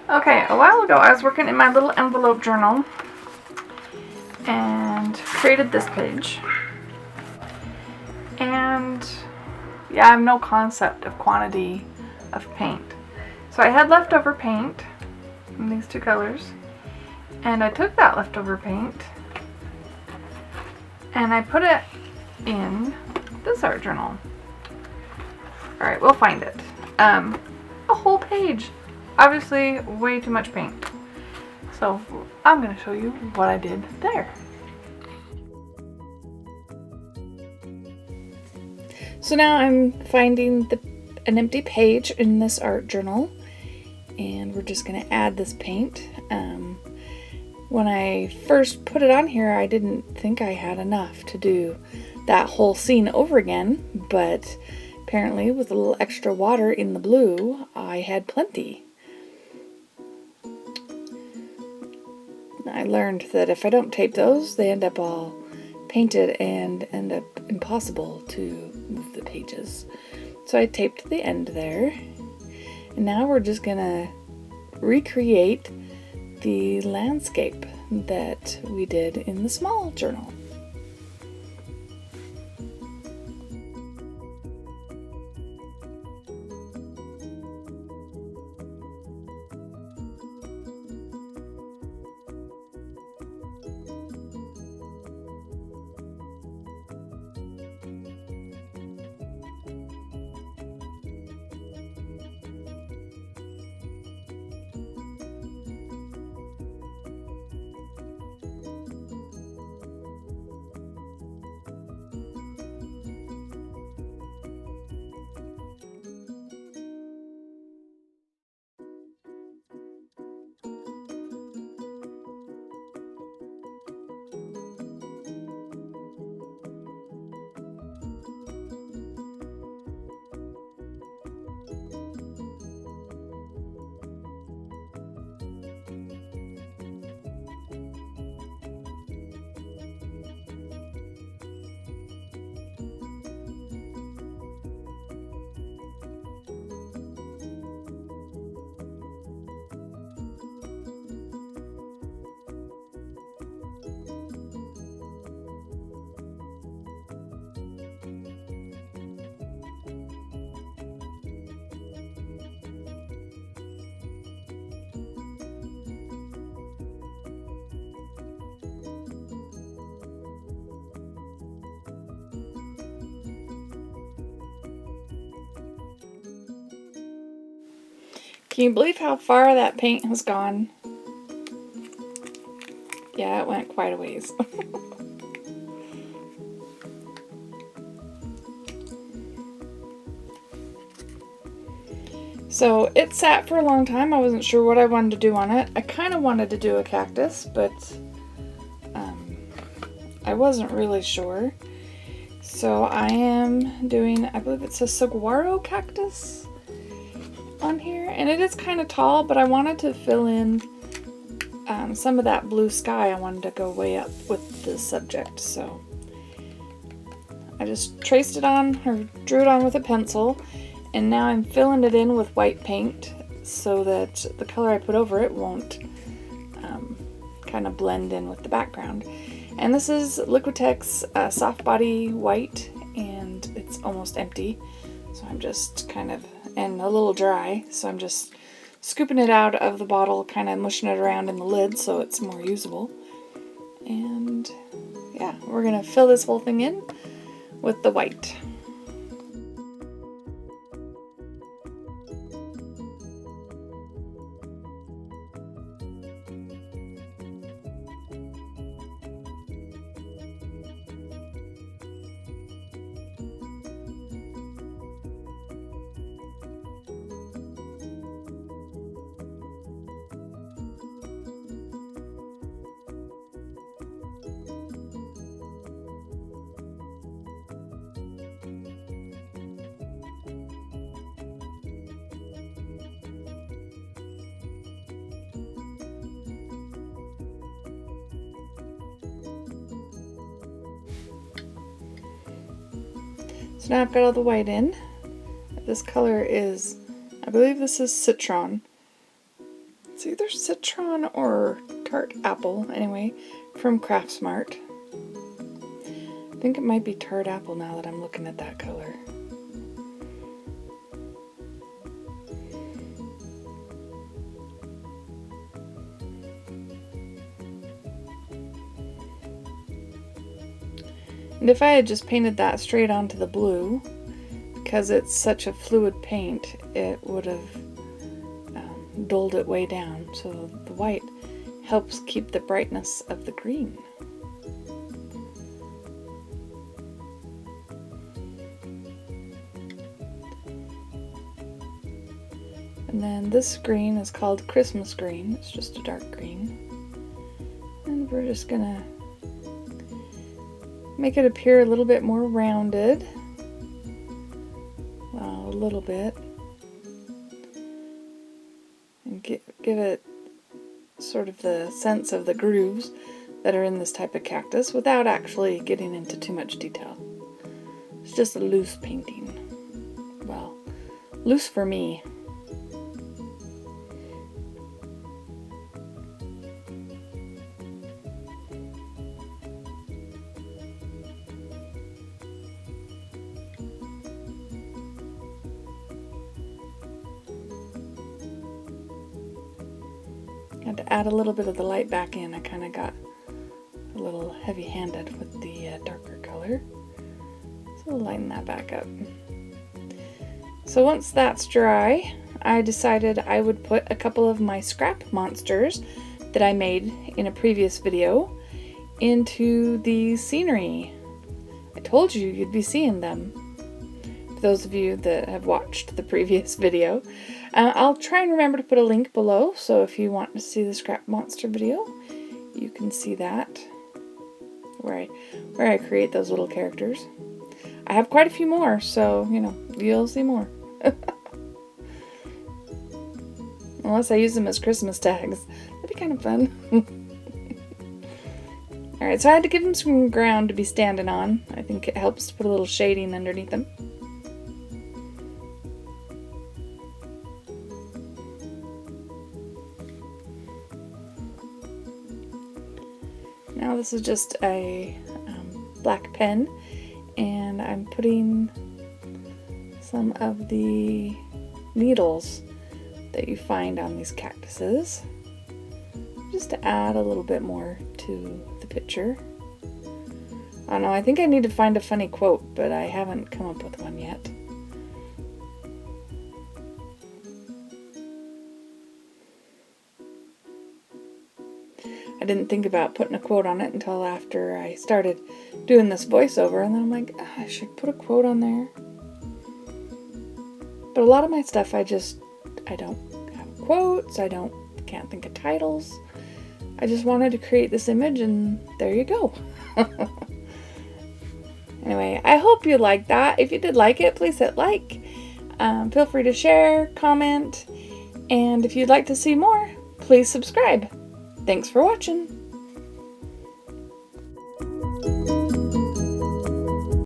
Okay, a while ago I was working in my little envelope journal and created this page. And yeah, I have no concept of quantity of paint. So I had leftover paint in these two colors, and I took that leftover paint and I put it in this art journal. Alright, we'll find it. A whole page. Obviously, way too much paint. So I'm going to show you what I did there. So now I'm finding an empty page in this art journal, and we're just going to add this paint. When I first put it on here, I didn't think I had enough to do that whole scene over again, but apparently with a little extra water in the blue, I had plenty. I learned that if I don't tape those, they end up all painted and end up impossible to move the pages. So I taped the end there. And now we're just gonna recreate the landscape that we did in the small journal. Can you believe how far that paint has gone? Yeah, it went quite a ways. So it sat for a long time. I wasn't sure what I wanted to do on it. I kind of wanted to do a cactus, but I wasn't really sure. So I am doing, I believe it's a saguaro cactus on here, and it is kind of tall, but I wanted to fill in some of that blue sky. I wanted to go way up with the subject, so I just traced it on, or drew it on with a pencil, and now I'm filling it in with white paint so that the color I put over it won't kind of blend in with the background. And this is Liquitex Soft Body White, and it's almost empty, so I'm just kind of, and a little dry, so I'm just scooping it out of the bottle, kind of mushing it around in the lid so it's more usable. And yeah, we're gonna fill this whole thing in with the white. So now I've got all the white in. This color is, I believe this is Citron. It's either citron or tart apple, anyway, from Craftsmart. I think it might be tart apple now that I'm looking at that color. And if I had just painted that straight onto the blue, because it's such a fluid paint, it would have dulled it way down. So the white helps keep the brightness of the green. And then this green is called Christmas green. It's just a dark green. And we're just gonna make it appear a little bit more rounded. Well, a little bit. And give it sort of the sense of the grooves that are in this type of cactus without actually getting into too much detail. It's just a loose painting. Well, loose for me. I had to add a little bit of the light back in. I kind of got a little heavy-handed with the darker color. So we'll lighten that back up. So once that's dry, I decided I would put a couple of my scrap monsters that I made in a previous video into the scenery. I told you you'd be seeing them. For those of you that have watched the previous video. I'll try and remember to put a link below, so if you want to see the scrap monster video, you can see that, where I create those little characters. I have quite a few more, so, you know, you'll see more. Unless I use them as Christmas tags. That'd be kind of fun. Alright, so I had to give them some ground to be standing on. I think it helps to put a little shading underneath them. Now this is just a black pen, and I'm putting some of the needles that you find on these cactuses, just to add a little bit more to the picture. I don't know, I think I need to find a funny quote, but I haven't come up with one yet. I didn't think about putting a quote on it until after I started doing this voiceover, and then I'm like, oh, I should put a quote on there. But a lot of my stuff, I don't have quotes, can't think of titles. I just wanted to create this image, and there you go. Anyway, I hope you liked that. If you did like it, please hit like. Feel free to share, comment, and if you'd like to see more, please subscribe. Thanks for watching.